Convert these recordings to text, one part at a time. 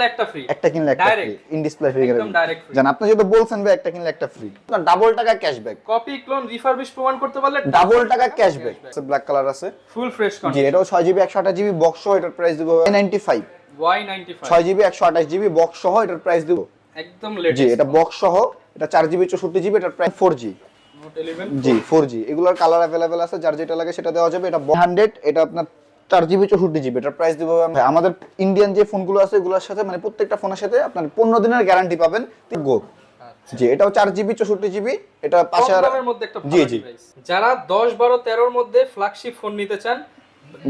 কিনলে একটা ফ্রি। একটা কিনলে একটা ফ্রি ইন ডিসপ্লে একদম ডাইরেক্ট ফ্রি। জান আপনি যদি বলছেন ভাই একটা কিনলে একটা ফ্রি, আপনার ডাবল টাকা ক্যাশব্যাক। কপি ক্লোন রিফারবিশ প্রমাণ করতে পারলে ডাবল টাকা ক্যাশব্যাক। ব্ল্যাক কালার আছে, ফুল ফ্রেশ জি কন্ডিশন। এটাও 6GB 128GB বক্স সহ, এটার প্রাইস দিব Y95। Y95 6GB 128GB box সহ, এটার প্রাইস দিব একদম লেটেস্ট। জি এটা বক্স সহ, এটা 4GB 64GB, এটার প্রাইস 4G। নোট 11 জি 4G। এগুলোর কালার अवेलेबल আছে, যার যেটা লাগে সেটা দেওয়া যাবে। এটা 100, এটা আপনার 4GB 64GB, এটার প্রাইস দিব আমাদের ইন্ডিয়ান যে ফোনগুলো আছে এগুলোর সাথে, মানে প্রত্যেকটা ফোনের সাথে আপনার 15 দিনের গ্যারান্টি পাবেন। গো জি এটাও 4GB 64GB, এটা 5000 এর মধ্যে একটা জি ভালো জি ডিভাইস। যারা 10 12 13 এর মধ্যে ফ্ল্যাগশিপ ফোন নিতে চান,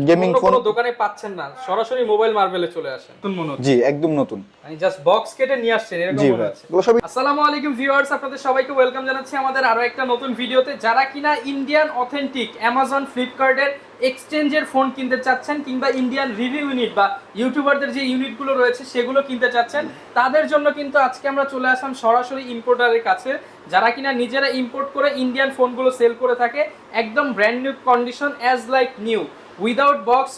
গেমিং ফোন কোনো দোকানে পাচ্ছেন না, সরাসরি মোবাইল মার্বেলে চলে আসেন। নতুন মনে হচ্ছে, জি একদম নতুন, আমি জাস্ট বক্স কেটে নিয়ে আসছেন এরকম জি মনে ভাই হচ্ছে। এগুলো সবই। আসসালামু আলাইকুম ভিউয়ার্স, আপনাদের সবাইকে ওয়েলকাম জানাচ্ছি আমাদের আরো একটা নতুন ভিডিওতে। যারা কিনা ইন্ডিয়ান অথেন্টিক অ্যামাজন ফ্লিপকার্টের এক্সচেঞ্জের ফোন কিনতে চাচ্ছেন, কিংবা ইন্ডিয়ান রিভিউ ইউনিট বা ইউটিউবারদের যে ইউনিটগুলো রয়েছে সেগুলো কিনতে চাচ্ছেন, তাদের জন্য কিন্তু আজকে আমরা চলে আসলাম সরাসরি ইম্পোর্টারের কাছে, যারা কিনা নিজেরা ইম্পোর্ট করে ইন্ডিয়ান ফোনগুলো সেল করে থাকে একদম brand new condition, as like new, without box,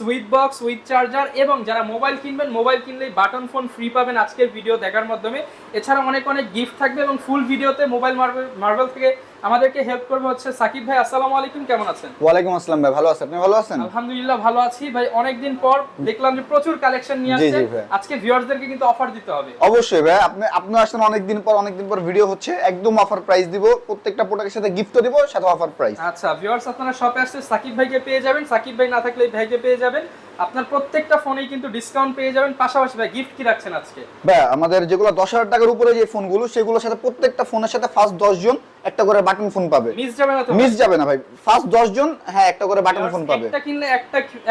with charger. এবং যারা মোবাইল কিনবেন, মোবাইল কিনলেই বাটন ফোন ফ্রি পাবেন আজকের ভিডিও দেখার মাধ্যমে। এছাড়া অনেক গিফট থাকবে এবং ফুল ভিডিওতে মোবাইল মার্বেল থেকে আমাদেরকে হেল্প করবে হচ্ছে সাকিব ভাই। আসসালামু আলাইকুম, কেমন আছেন? ওয়ালাইকুম আসসালাম ভাই, ভালো আছেন? আপনি ভালো আছেন? আলহামদুলিল্লাহ ভালো আছি ভাই। অনেকদিন পর দেখলাম যে প্রচুর কালেকশন নিয়ে আসছেন, আজকে ভিউয়ারদেরকে কিন্তু অফার দিতে হবে। অবশ্যই ভাই, আপনি আসছেন অনেকদিন পর ভিডিও হচ্ছে, একদম অফার প্রাইস দিব, প্রত্যেকটা প্রোডাক্টের সাথে গিফটও দিব, সাথে অফার প্রাইস। আচ্ছা ভিউয়ার্স, আপনারা শপে আসলে সাকিব ভাইকে পেয়ে যাবেন, সাকিব ভাই না থাকলে এই ভাইকে পেয়ে যাবেন। আপনার প্রত্যেকটা ফোনেই কিন্তু ডিসকাউন্ট পেয়ে যাবেন। পাশাপাশি ভাই গিফট কি রাখছেন আজকে? ভাই আমাদের যেগুলো 10,000 টাকার উপরে যে ফোনগুলো, সেগুলোর সাথে প্রত্যেকটা ফোনের সাথে ফার্স্ট 10 জন একটা করে বাটন ফোন পাবে। মিস যাবে না তো? মিস যাবে না ভাই, ফার্স্ট 10 জন হ্যাঁ একটা করে বাটন ফোন পাবে। একটা কিনলে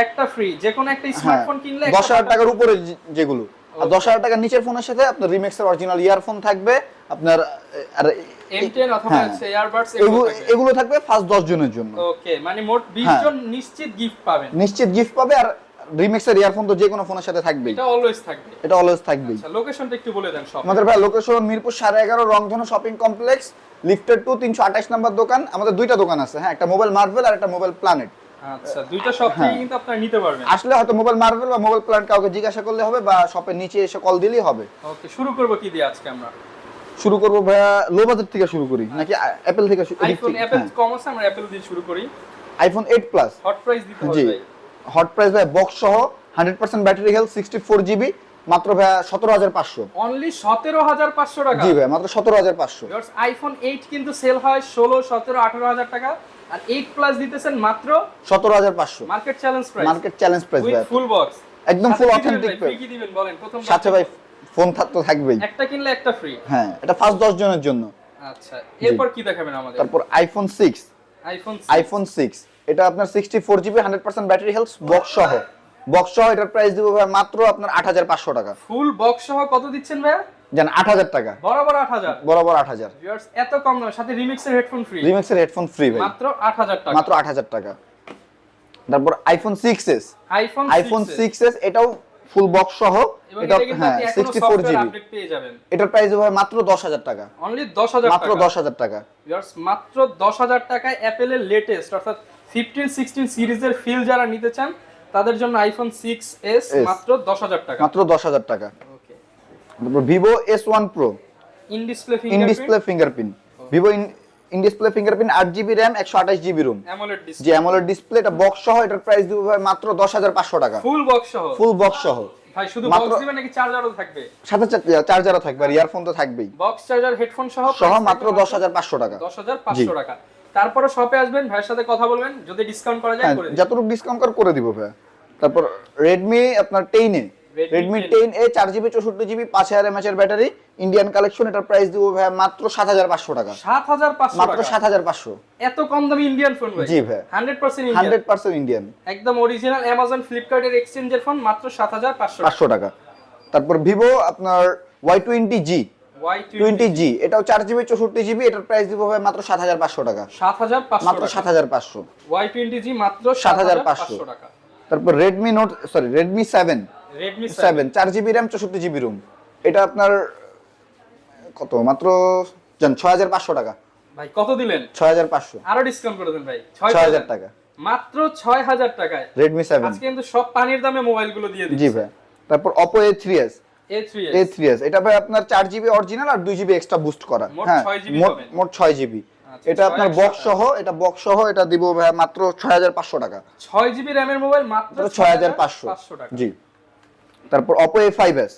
একটা ফ্রি, যে কোনো একটা স্মার্টফোন কিনলে 10,000 টাকার উপরে যেগুলো, আর 10,000 টাকার নিচের ফোনের সাথে আপনার রিমেক্সের অরিজিনাল ইয়ারফোন থাকবে, আপনার আর M10 অথবা এয়ারবাডস এগুলো থাকবে ফার্স্ট 10 জনের জন্য। ওকে, মানে মোট 20 জন নিশ্চিত গিফট পাবেন। নিশ্চিত গিফট পাবে, আর রিমেক্সের ইয়ারফোন তো যে কোনো ফোনের সাথে থাকবে, এটা অলওয়েজ থাকবে, এটা অলওয়েজ থাকবে। আচ্ছা লোকেশনটা একটু বলে দেন সব। আমাদের ভাই লোকেশন মিরপুর 11.5 রংধনু শপিং কমপ্লেক্স, লিফটেড 2 328 নাম্বার দোকান। আমাদের দুইটা দোকান আছে, হ্যাঁ একটা মোবাইল মার্বেল আর একটা মোবাইল প্ল্যানেট। আচ্ছা দুইটা শপ থেকে কিন্তু আপনারা নিতে পারবেন। আসলে হয়তো মোবাইল মার্বেল বা মোবাইল প্ল্যানেট কাউকে জিজ্ঞাসা করলে হবে, বা শপের নিচে এসে কল দিলেই হবে। ওকে, শুরু করব কি দিয়ে আজকে আমরা? শুরু করব ভাইয়া লো বাজেট থেকে শুরু করি নাকি অ্যাপল থেকে শুরু? আইফোন অ্যাপল কম আছে, আমরা অ্যাপল দিয়ে শুরু করি। আইফোন 8 প্লাস হট প্রাইস দিতে হবে জি, ভাই। হট প্রাইস ভাই বক্স সহ 100% ব্যাটারি হেলথ 64GB, মাত্র ভাই 17,500। অনলি 17,500 টাকা? জি ভাই মাত্র 17,500। ভিউয়ার্স আইফোন 8 কিন্তু সেল হয় 16, 17, 18,000 টাকা, আর 8 প্লাস দিতেছেন মাত্র 17,500। Market challenge price, market challenge price with ভাই, ফুল বক্স, একদম ফুল অথেন্টিক। কি দিবেন বলেন? প্রথম সাথে ভাই ফোন তো থাকবেই, একটা কিনলে একটা ফ্রি। হ্যাঁ এটা ফার্স্ট 10 জনের জন্য। আচ্ছা এরপর কি দেখাবেন আমাদের? তারপর আইফোন 6, আইফোন 6 এটা আপনার 64GB 100% ব্যাটারি হেলথ বক্স সহ, এটার প্রাইস দিব ভাই মাত্র আপনার 8,500 টাকা। ফুল বক্স সহ কত দিচ্ছেন ভাই? জান 8,000 টাকা, বরাবর 8,000, বরাবর 8,000। ভিউয়ার্স এত কম দামে সাথে রিমিক্সের হেডফোন ফ্রি, রিমিক্সের হেডফোন ফ্রি ভাই মাত্র 8,000 টাকা, মাত্র 8,000 টাকা। তারপর আইফোন 6s, আইফোন 6s এটাও ফুল বক্স সহ, এটা হ্যাঁ 64GB আপডেট পেয়ে যাবেন। এটার প্রাইস হবে মাত্র 10,000 টাকা, অনলি 10,000 টাকা, মাত্র 10,000 টাকা। ভিউয়ার্স মাত্র 10,000 টাকায় অ্যাপলের লেটেস্ট অর্থাৎ 15, 16 সিরিজের ফিল যারা নিতে চান তাদের জন্য আইফোন 6s মাত্র 10,000 টাকা, মাত্র 10,000 টাকা। ওকে, তারপর Vivo S1 Pro in in display fingerprint, Vivo in display fingerprint 8GB RAM 128GB ROM, AMOLED display, G AMOLED display, এটা বক্স সহ, এটার প্রাইস দিব ভাই মাত্র 10,500 টাকা, ফুল বক্স সহ। ফুল বক্স সহ ভাই শুধু মাত্র বক্স দিবেন নাকি চার্জারও থাকবে? সাথে চার্জারও থাকবে, আর ইয়ারফোন তো থাকবেই। বক্স চার্জার হেডফোন সহ মাত্র 10,500 টাকা, 10,500 টাকা। তারপরে শপে আসবেন, ভাইয়ের সাথে কথা বলবেন, যদি ডিসকাউন্ট করা যায় করে দিন। যতটুকু ডিসকাউন্ট করে দিব ভাই। তারপর Redmi আপনার 10 Redmi 10A 4GB 64GB 5000 mAh এর ব্যাটারি, ইন্ডিয়ান কালেকশন, এটার প্রাইস দিব ভাই মাত্র 7,500 টাকা, 7,500 মাত্র টাকা, 7,500। এত কম দামি ইন্ডিয়ান ফোন ভাই? জি ভাই 100% ইন্ডিয়ান, 100% ইন্ডিয়ান, একদম অরিজিনাল অ্যামাজন ফ্লিপকার্টের এক্সচেঞ্জের ফোন, মাত্র 7,500 টাকা। তারপর ভিভো আপনার Y20G, Y20G এটাও 4GB 64GB, এটার প্রাইস দিব ভাই মাত্র 7,500 টাকা, 7,500 মাত্র 7,500। Y20G মাত্র 7,500 টাকা। তারপর Redmi 7 4GB RAM 64GB ROM, এটা আপনার কত মাত্র জান 6,500 টাকা। ভাই কত দিলেন? 6,500, আরো ডিসকাউন্ট করে দেন ভাই, 6,000 টাকা, মাত্র 6,000 টাকায় Redmi 7। আজকে কিন্তু সব পানির দামে মোবাইলগুলো দিয়ে দিচ্ছি। জি ভাই। তারপর Oppo A3s A3s A3s এটা ভাই আপনার 4GB অরিজিনাল আর 2GB এক্সট্রা বুস্ট করা। মোট হ্যাঁ 6GB পাবেন। মোট 6GB। আচ্ছা, এটা আপনার 6 বক্স সহ, এটা দিব ভাই মাত্র 6500 টাকা। 6GB র‍্যামের মোবাইল মাত্র 6500 টাকা। জি। তারপর Oppo A5s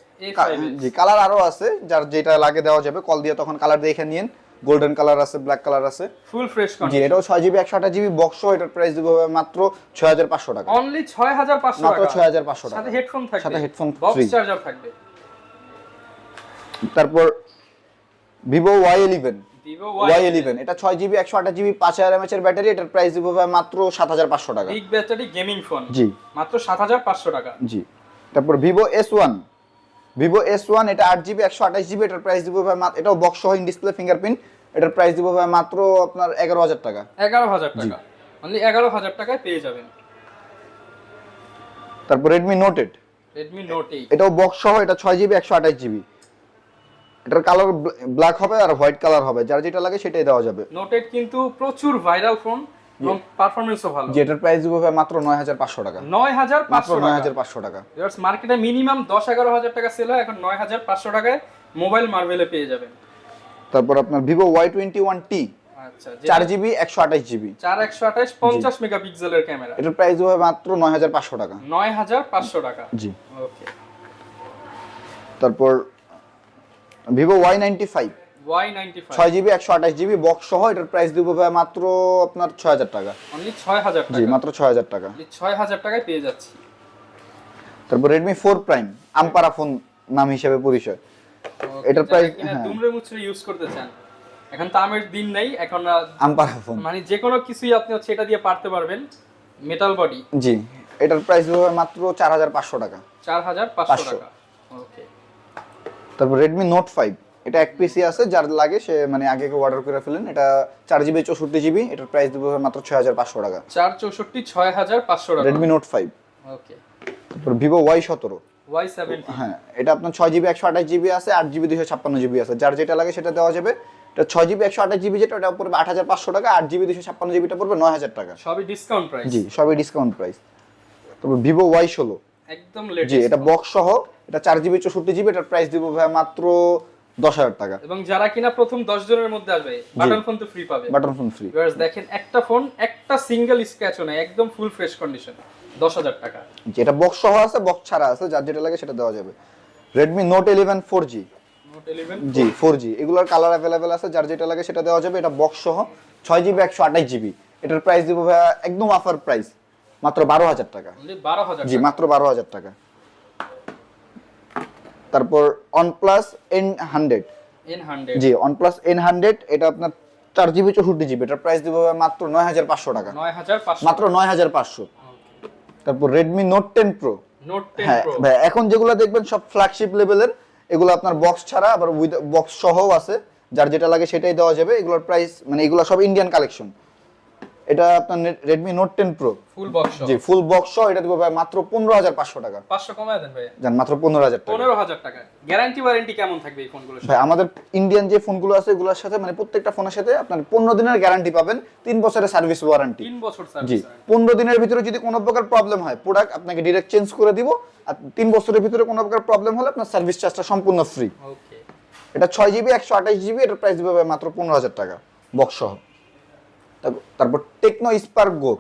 জি, কালার আরো আছে, যার যেটা লাগে দেওয়া যাবে, কল দিয়ে তখন কালার দেখে নিন। গোল্ডেন কালার আছে, ব্ল্যাক কালার আছে, ফুল ফ্রেশ জি। কন্ডিশন। এটাও 6GB 128GB বক্স সহ, এটার প্রাইস দিব মাত্র 6500 টাকা। অনলি 6500 টাকা, মাত্র 6500 টাকা। সাথে হেডফোন থাকবে, সাথে হেডফোন বক্স ফ্রি। চার্জার থাকবে। তারপর Vivo Y11 Vivo Y11 এটা 6GB 128GB 5000 mAh এর ব্যাটারি, এটার প্রাইস দিব ভাই মাত্র 7500 টাকা। বিগ ব্যাটারি গেমিং ফোন, জি মাত্র 7500 টাকা। জি। তারপর Vivo S1 এটা 8GB 128GB, এটার প্রাইস দিব ভাই এটাও বক্স সহ, ইন ডিসপ্লে ফিঙ্গারপ্রিন্ট, এটার প্রাইস দিব ভাই মাত্র আপনার 11000 টাকা। 11000 টাকা, অনলি 11000 টাকায় পেয়ে যাবেন। তারপর Redmi Note 8 এটাও বক্স সহ, এটা 6GB 128GB, এটার কালার ব্ল্যাক হবে আর হোয়াইট কালার হবে, যার যেটা লাগে সেটাই দেওয়া যাবে। Note 8 কিন্তু প্রচুর ভাইরাল ফোন এবং পারফরম্যান্সও ভালো। যেটার প্রাইস দিব ভাই মাত্র 9500 টাকা। 9500 টাকা। 9500 টাকা। ভিউয়ার্স, মার্কেটে মিনিমাম 10-11000 টাকা সেল হয়, এখন 9500 টাকায় মোবাইল মার্ভেলে পেয়ে যাবেন। তারপর আপনার Vivo Y21T আচ্ছা, 4GB 128GB, 4128 50 মেগাপিক্সেলের ক্যামেরা, এটার প্রাইস দিব মাত্র 9500 টাকা। 9500 টাকা। জি। ওকে। তারপর Vivo Y95 6GB 128GB box সহ, এটার প্রাইস দিব ভাই মাত্র আপনার 6000 টাকা। অনলি 6000 জি, টাকা। মাত্র 6000 টাকা। অনলি 6000 টাকায় পেয়ে যাচ্ছি। তারপর Redmi 4 Prime আমপারা ফোন নাম হিসেবে পরিচয়, এটার প্রাইস দুমড়ে মুচড়ে ইউজ করতে চান, এখন তো আমের দিন নাই, এখন আমপারা ফোন মানে যে কোনো কিছুই আপনি হচ্ছে এটা দিয়ে পারতে পারবেন। মেটাল বডি, জি। এটার প্রাইস দিব ভাই মাত্র 4500 টাকা। 4500 টাকা। ওকে। তারপর Redmi Note 5 এটা এক পিসি আছে, যার লাগে সে মানে আগে অর্ডার করে ফেলেন। এটা 4GB 64GB, এটার প্রাইস দিব মাত্র 6500 টাকা। 464 6500 টাকা। Redmi Note 5। ওকে। তারপর Vivo Y17 Y70, হ্যাঁ, এটা আপনার 6GB 128GB আছে, 8GB 256GB আছে, যার যেটা লাগে সেটা দেওয়া যাবে। এটা 6GB 128GB যেটা, ওটা পড়বে 8500 টাকা, 8GB 256GB টা পড়বে 9000 টাকা। সবই ডিসকাউন্ট প্রাইস। জি, সবই ডিসকাউন্ট প্রাইস। তারপর Vivo Y16 একদম লেটেস্ট, জি, এটা বক্স সহ, এটা 4GB 64GB, এটার প্রাইস দিব ভাই মাত্র 10000 টাকা। এবং যারা কিনা প্রথম 10 জনের মধ্যে আসবে বাটন ফোন তো ফ্রি পাবে। Button phone free. ভিউয়ার্স দেখেন, একটা ফোন একটা সিঙ্গেল স্ক্র্যাচও নাই, একদম ফুল ফ্রেশ কন্ডিশন, 10000 টাকা। জি, এটা বক্স সহ আছে, বক্স ছাড়া আছে, যার যেটা লাগে সেটা দেওয়া যাবে। Redmi Note 11 4G Note 11 জি 4G, এগুলোর কালার अवेलेबल আছে, যার যেটা লাগে সেটা দেওয়া যাবে। এটা বক্স সহ 6GB 128GB, এটার প্রাইস দিব ভাই একদম অফার প্রাইস, মাত্র 12000 টাকা। অনলি 12000 জি, মাত্র 12000 টাকা। তারপর OnePlus N100 জি, OnePlus N100 এটা আপনার 4GB 64GB, এটার প্রাইস দিব ভাই মাত্র 9500 টাকা। 9500 মাত্র 9500। তারপর Redmi Note 10 Pro Note 10 হ্যাঁ Pro, ভাই, এখন যেগুলো দেখবেন সব ফ্ল্যাগশিপ লেভেলের, এগুলো আপনার বক্স ছাড়া আবার উইথ বক্স সহও আছে, যার যেটা লাগে সেটাই দেওয়া যাবে। এগুলোর প্রাইস মানে এগুলো সব ইন্ডিয়ান কালেকশন। এটা আপনার Redmi Note 10 Pro full box জি, ফুল বক্স সহ, এটা দিব ভাই মাত্র 15500 টাকা। 500 কমায় দেন ভাই, জান, মাত্র 15000 টাকা। 15000 টাকা। গ্যারান্টি ওয়ারেন্টি কেমন থাকবে এই ফোনগুলোর সাথে? ভাই, আমাদের ইন্ডিয়ান যে ফোনগুলো আছে এগুলোর সাথে মানে প্রত্যেকটা ফোনের সাথে আপনার 15 দিনের গ্যারান্টি পাবেন, 3 বছরের সার্ভিস ওয়ারেন্টি। 3 বছর জি, সার্ভিস। 15 দিনের ভিতরে যদি কোনো প্রকার প্রবলেম হয়, প্রোডাক্ট আপনাকে ডাইরেক্ট চেঞ্জ করে দিব। আর 3 বছরের ভিতরে কোনো প্রকার প্রবলেম হলে আপনার সার্ভিস চার্জটা সম্পূর্ণ ফ্রি। ওকে। এটা 6GB 128GB, এটার প্রাইস দিবে ভাই মাত্র 15000 টাকা বক্স সহ। তারপর Tecno Spark Go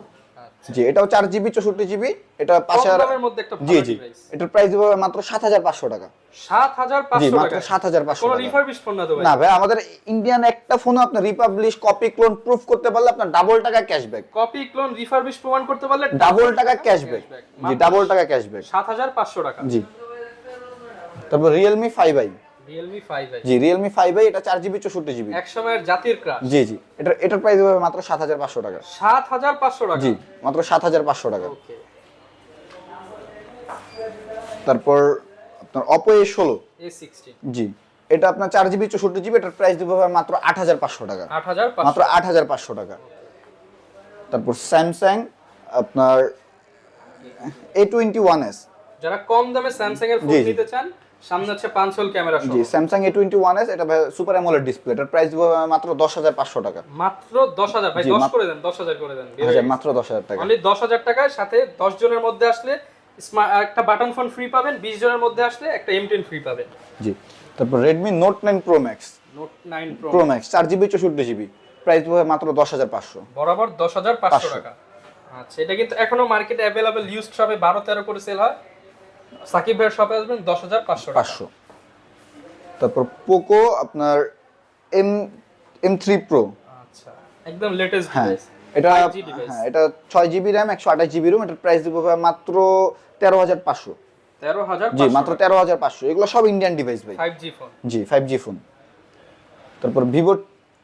জি, এটাও 4GB 64GB, এটা 5000 এর মধ্যে একটা জি ভালো জি, ডিভাইস। এটার প্রাইস দিবে ভাই মাত্র 7500 টাকা। 7500 জি, টাকা, মাত্র 7500 কোনো টাকা। রিফারবিশ ফোন না তো ভাই? না ভাই, আমাদের ইন্ডিয়ান একটা ফোনও আপনি রিপাবলিশ কপি ক্লোন প্রুফ করতে পারলে আপনার ডাবল টাকা ক্যাশব্যাক। কপি ক্লোন রিফারবিশ প্রমাণ করতে পারলে ডাবল টাকা ক্যাশব্যাক। জি, ডাবল টাকা ক্যাশব্যাক। 7500 টাকা। জি। তারপর Realme 5i Realme 5i জি, Realme 5i এটা 4GB 64GB, এক সময়ের জাতির ক্রাশ। জি জি, এটার প্রাইস হবে মাত্র 7500 টাকা। 7500 টাকা। জি, মাত্র 7500 টাকা। ওকে। তারপর আপনার Oppo A16 A16 জি, এটা আপনার 4GB 64GB, এটার প্রাইস দিব মাত্র 8500 টাকা। 8500 মাত্র 8500 টাকা। তারপর Samsung আপনার A21s যারা কম দামে স্যামসাং এর ফোন জি, জি। নিতে চান, সামনে হচ্ছে 5 হোল ক্যামেরা সহ। জি, Samsung A21s এটা সুপার অ্যামোলেড ডিসপ্লে, এটার প্রাইস দিব মাত্র 10500 টাকা। মাত্র 10000 ভাই, জি, 10 করে দেন, 10000 করে দেন। আচ্ছা, মাত্র 10000 টাকা। অনলি 10000 টাকায় সাথে 10 জনের মধ্যে আসলে একটা বাটন ফোন ফ্রি পাবেন, 20 জনের মধ্যে আসলে একটা M10 ফ্রি পাবেন। জি। তারপর Redmi Note 9 Pro Max, note 9 pro Pro Max 4GB 64GB, price হবে মাত্র 10,500, বরাবর 10,500 টাকা। আচ্ছা, এটা কিন্তু এখনো মার্কেটে अवेलेबल ইউজড শপে 12-13 করে সেল হয়। সাকিব ভাইয়ের শপে আসবেন 10,500 টাকা। 500। তারপর Poco আপনার M3 Pro, আচ্ছা, একদম লেটেস্ট হ্যাঁ ডিভাইস। এটা 5G ডিভাইস। হ্যাঁ এটা 6GB RAM 128GB ROM, এটার প্রাইস দিব ভাই মাত্র 13,500। 13,500 জি, মাত্র 13,500। এগুলো সব ইন্ডিয়ান ডিভাইস ভাই। 5G ফোন। জি, 5G ফোন। তারপর Vivo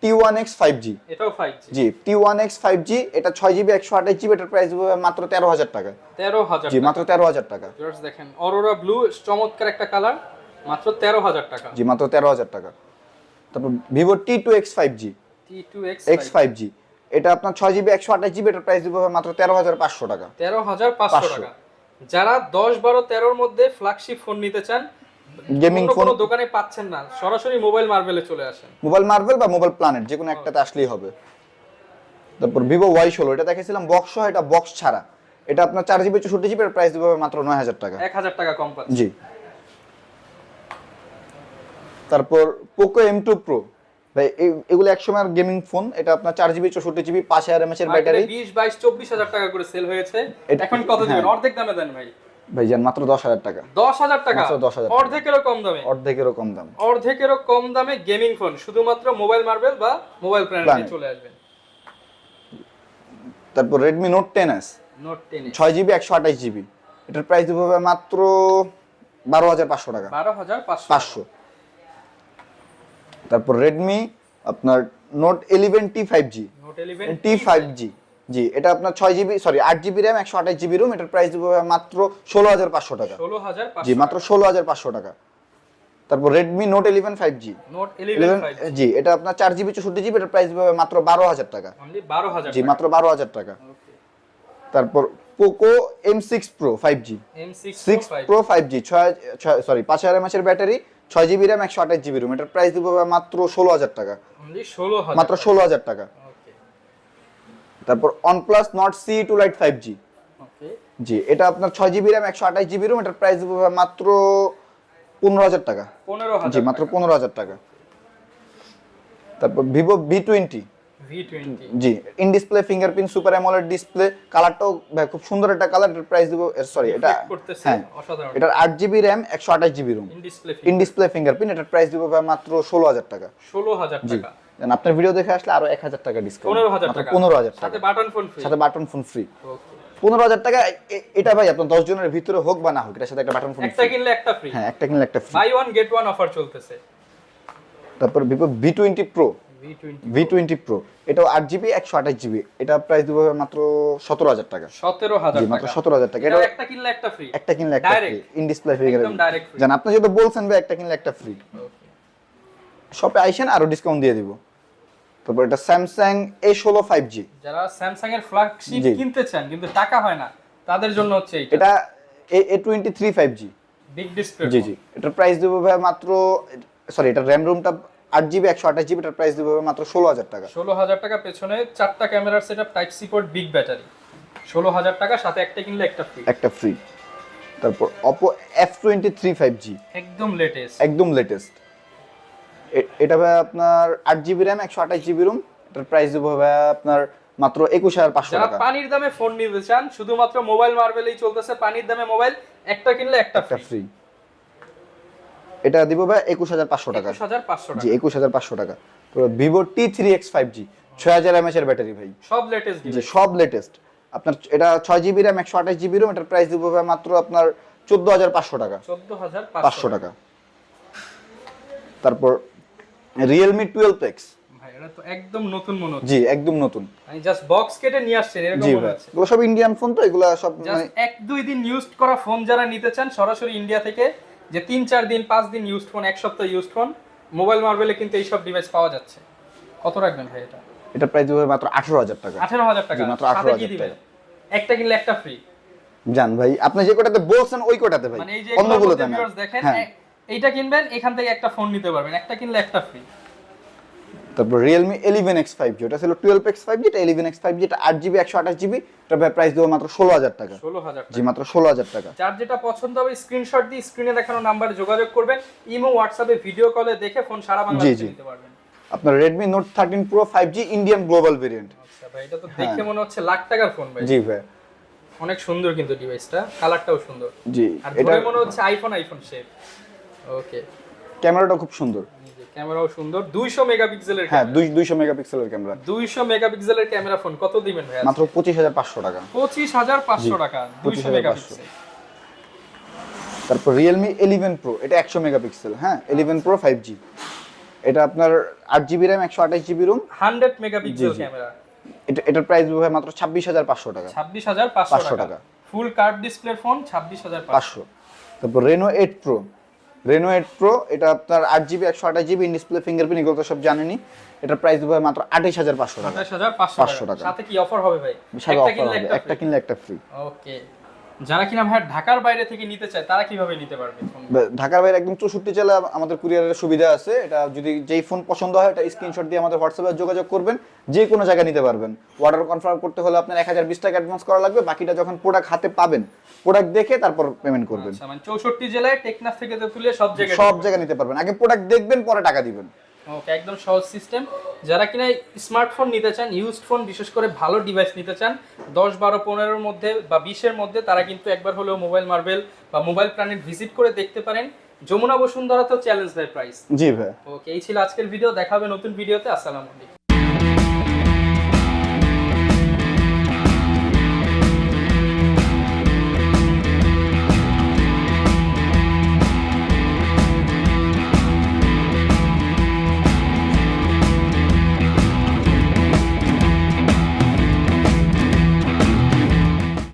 T1X 5G, এটাও 5G। জি T1X 5G, এটা 6GB 128GB, এটার প্রাইস দিব মাত্র 13,000 টাকা। 13,000 জি, মাত্র 13,000 টাকা। ভিউয়ার্স দেখেন, অরোরা ব্লু চমৎকার একটা কালার, মাত্র 13,000 টাকা। জি, মাত্র 13,000 টাকা। তারপর Vivo T2X 5G, T2X X 5G, এটা আপনার 6GB 128GB, এটার প্রাইস দিব মাত্র 13,500 টাকা। 13,500 টাকা। যারা 10, 12, 13 মধ্যে ফ্ল্যাগশিপ ফোন নিতে চান, গেমিং ফোন কোনো দোকানে পাচ্ছেন না, সরাসরি মোবাইল মার্বেলে চলে আসেন। মোবাইল মার্বেল বা মোবাইল প্ল্যানেট যে কোনো একটাতে আসলেই হবে। তারপর Vivo Y16, এটা দেখেছিলাম বক্স সহ, এটা বক্স ছাড়া, এটা আপনার 4GB 64GB, এর প্রাইস দিব মাত্র 9,000 টাকা। 1,000 টাকা কম পাচ্ছেন। জি। তারপর Poco M2 Pro, ভাই এগুলো একসময় গেমিং ফোন, এটা আপনার 4GB 64GB 5000 mAh এর ব্যাটারি, 20, 22, 24,000 টাকা করে সেল হয়েছে। এখন কত দিবেন? অর্ধেক দামে দেন ভাই। ভাই জান মাত্র 10,000 টাকা। 10,000 টাকা, মাত্র 10,000 টাকা। অর্ধেকেরও কম দামে। অর্ধেকেরও কম দাম। অর্ধেকেরও কম দামে গেমিং ফোন, শুধুমাত্র মোবাইল মার্বেল বা মোবাইল প্ল্যানেটে চলে আসবেন। তারপর Redmi Note 10s, note 10 6GB 128GB, এটার প্রাইস দিব মাত্র 12,500 টাকা। 12,500। 500। তারপর Redmi আপনার Note 11T 5G, note 11 T5G, জি এটা আপনার 8GB RAM 128GB ROM, এটার প্রাইস দিব মাত্র 16,500 টাকা। 16,500। জি, মাত্র 16,500 টাকা। তারপর Redmi Note 11 5G, note 11 5G জি এটা আপনার 4GB 64GB, এটার প্রাইস দিব মাত্র 12,000 টাকা। অনলি 12,000 জি, টাকা। মাত্র 12,000 টাকা। তারপর Poco M6 Pro 5G, M6 6 Pro 5G, 5000 mAh এর battery, 6GB RAM 128GB ROM, এটার প্রাইস দিব মাত্র 16,000 টাকা। অনলি 16,000 মাত্র 16,000 টাকা। ওকে তারপর OnePlus Nord CE2 Lite 5G, ওকে জি এটা আপনার 6GB RAM 128GB ROM, এটার প্রাইস দিব মাত্র 15,000 টাকা। 15,000 জি, মাত্র 15,000 টাকা। তারপর Vivo V20, V20 G in display fingerprint super AMOLED display, কালারটাও খুব সুন্দর একটা কালার, এটার প্রাইস দিব সরি এটা Reflect করতেছে, হ্যাঁ অসাধারণ। এটার 8GB RAM 128GB ROM, in display in display fingerprint, এটার প্রাইস দিব মাত্র 16,000 টাকা। 16,000 জি, টাকা। দেন আপনার ভিডিও দেখে আসলে আরো 1,000 টাকা ডিসকাউন্ট, 15,000 টাকা। 15,000 সাথে টাকা, বাটন ফোন ফ্রি। সাথে বাটন ফোন ফ্রি। ওকে, 15,000 টাকা। এটা ভাই আপনার 10 জনের ভিতরে হোক বা না হোক, এটার সাথে একটা বাটন ফোন একটা কিনলে একটা ফ্রি। হ্যাঁ একটা কিনলে একটা free. Buy one get one offer চলতেছে। তারপর Vivo V20 Pro, V20 V20 Pro, এটাও 8GB 128GB, এটা প্রাইস দিব মাত্র 17,000 টাকা। 17,000 জি, টাকা। মাত্র 17,000 টাকা। এটা এটা একটা কিনলে একটা ফ্রি। একটা কিনলে একটা ফ্রি, Direct। ইন ডিসপ্লে একদম ফিঙ্গারপ্রিন্ট। Direct free. জান আপনি যেটা বলছেন ভাই একটা কিনলে একটা ফ্রি, ওকে, শপে আইসেন আরো ডিসকাউন্ট দিয়ে দিব। তারপর এটা Samsung A16 5G, যারা স্যামসাং এর ফ্ল্যাগশিপ জি। কিনতে চান কিন্তু টাকা হয় না, তাদের জন্য হচ্ছে এইটা। এটা A23 5G, বিগ ডিসপ্লে। জি জি এটার প্রাইস দিব ভাই মাত্র সরি এটা RAM রুমটা 8GB 128GB, এটার প্রাইস দিব মাত্র 16,000 টাকা। 16,000 টাকা, পেছনে 4টা ক্যামেরার setup, type C port, big battery. 16,000 টাকা, সাথে একটা কিনলে একটা ফ্রি। একটা ফ্রি। তারপর Oppo F23 5G, একদম লেটেস্ট। একদম লেটেস্ট, এটা ভাই আপনার 8GB RAM 128GB ROM, এটার প্রাইস দিব ভাই আপনার মাত্র 21,500 যারা টাকা। পানির দামে ফোন নিতে চান, শুধুমাত্র মোবাইল মার্বেলেই চলতেছে পানির দামে মোবাইল, একটা কিনলে একটা একটা ফ্রি। ফ্রি। এটা দিব ভাই 21,500 টাকা। 21,500 জি, টাকা। 21,500 টাকা। তো Vivo T3X 5G, 6000 mAh এর ব্যাটারি ভাই, সব লেটেস্ট জি ডিভাইস। সব লেটেস্ট। আপনার এটা 6GB RAM 128GB ROM, এটার প্রাইস দিব ভাই মাত্র আপনার 14,500 টাকা। 14,500 টাকা। তারপর Realme 12X, ভাই এটা তো একদম নতুন মনে হচ্ছে। জি একদম নতুন। আমি জাস্ট বক্স কেটে নিয়ে আসছেন এরকম জি মনে ভাই হচ্ছে। এগুলো সব ইন্ডিয়ান ফোন, তো এগুলো সব মানে জাস্ট 1-2 দিন ইউজড করা ফোন যারা নিতে চান সরাসরি ইন্ডিয়া থেকে, যে 3-4 দিন 5 দিন ইউজড ফোন, এক সপ্তাহ ইউজড ফোন, মোবাইল মার্বেলে কিন্তু এই সব ডিভাইস পাওয়া যাচ্ছে। কত রাখবেন ভাই এটা? এটা প্রাইস দিব মাত্র 18,000 টাকা। 18,000 টাকা। জি, মাত্র সাথে 18,000 কি দিবেন? টাকা। একটা কিনলে একটা ফ্রি। জান ভাই আপনি যে কোটাতে বলছেন ওই কোটাতে ভাই, মানে এই যে অন্যগুলোতে না। ভিউয়ার্স দেখেন, হ্যাঁ এইটা কিনবেন, এখান থেকে একটা ফোন নিতে পারবেন, একটা কিনলে একটা ফ্রি। তারপর Realme 11X 5G, এটা ছিল 12X 5G, এটা 11X 5G, এটা 8GB 128GB, এটা ভাই প্রাইস দেবো মাত্র 16,000 টাকা। 16,000 জি, মাত্র 16,000 টাকা। যার যেটা পছন্দ হবে স্ক্রিনশট দিয়ে স্ক্রিনে দেখানো নাম্বারে যোগাযোগ করবেন, ইমো হোয়াটসঅ্যাপে ভিডিও কলে দেখে ফোন সারা বাংলাদেশে নিতে পারবেন। আপনার Redmi Note 13 Pro 5G Indian global variant. আচ্ছা ভাই, এটা তো দেখে মনে হচ্ছে লাখ টাকার ফোন ভাই। জি ভাই, অনেক সুন্দর কিন্তু ডিভাইসটা, কালারটাও সুন্দর। জি, আর এটা ধরে মনে হচ্ছে আইফোন শেপ। ওকে, ক্যামেরাটা খুব সুন্দর। ক্যামেরাও সুন্দর, 200 মেগাপিক্সেলের। হ্যাঁ, 200 মেগাপিক্সেলের ক্যামেরা। 200 মেগাপিক্সেলের ক্যামেরা ফোন কত দিবেন ভাই? মাত্র 25,500 টাকা। 25,500 টাকা 200 মেগাপিক্সেল। তারপর Realme 11 Pro, এটা 100 মেগাপিক্সেল। হ্যাঁ, 11 Pro 5G, এটা আপনার 8GB RAM 128GB room, 100 megapixel camera. এটার প্রাইস হবে মাত্র 26,500 টাকা। 26,500 টাকা ফুল কার্ভ ডিসপ্লে ফোন 26,500। তারপর Reno 8 Pro, এটা আপনার 8GB 128GB in display fingerprint, এগুলো তো সব জানেনই। এটার প্রাইস হবে মাত্র 28,500 টাকা। 28,500 টাকা। সাথে কি অফার হবে ভাই? একটা কিনলে একটা ফ্রি। ওকে, যারা কিনা ভাই ঢাকার বাইরে থেকে নিতে চায় তারা কিভাবে নিতে পারবে ফোন? ঢাকার বাইরে একদম 64 জেলা আমাদের কুরিয়ারের সুবিধা আছে। এটা যদি যেই ফোন পছন্দ হয় এটা স্ক্রিনশট দিয়ে আমাদের হোয়াটসঅ্যাপে যোগাযোগ করবেন, যে কোনো জায়গায় নিতে পারবেন। অর্ডার কনফার্ম করতে হলে আপনার 1020 টাকা অ্যাডভান্স করা লাগবে, বাকিটা যখন প্রোডাক্ট হাতে পাবেন, প্রোডাক্ট দেখে তারপর পেমেন্ট করবেন। আচ্ছা, মানে 64 জেলায় টেকনাফ থেকে তুলে সব জায়গায় নিতে পারবেন। আগে প্রোডাক্ট দেখবেন, পরে টাকা দিবেন। ওকে, একদম সহজ সিস্টেম। যারা কিনা স্মার্টফোন নিতে চান, ইউজড ফোন, বিশেষ করে ভালো ডিভাইস নিতে চান 10, 12, 15 এর মধ্যে বা 20 এর মধ্যে, তারা কিন্তু একবার হলেও মোবাইল মার্বেল বা মোবাইল প্ল্যানেট ভিজিট করে দেখতে পারেন। যমুনা বসুন্ধরা তো চ্যালেঞ্জ বাই প্রাইস। জি ভাই। ওকে, এই ছিল আজকের ভিডিও। দেখা হবে নতুন ভিডিওতে। আসসালামু আলাইকুম।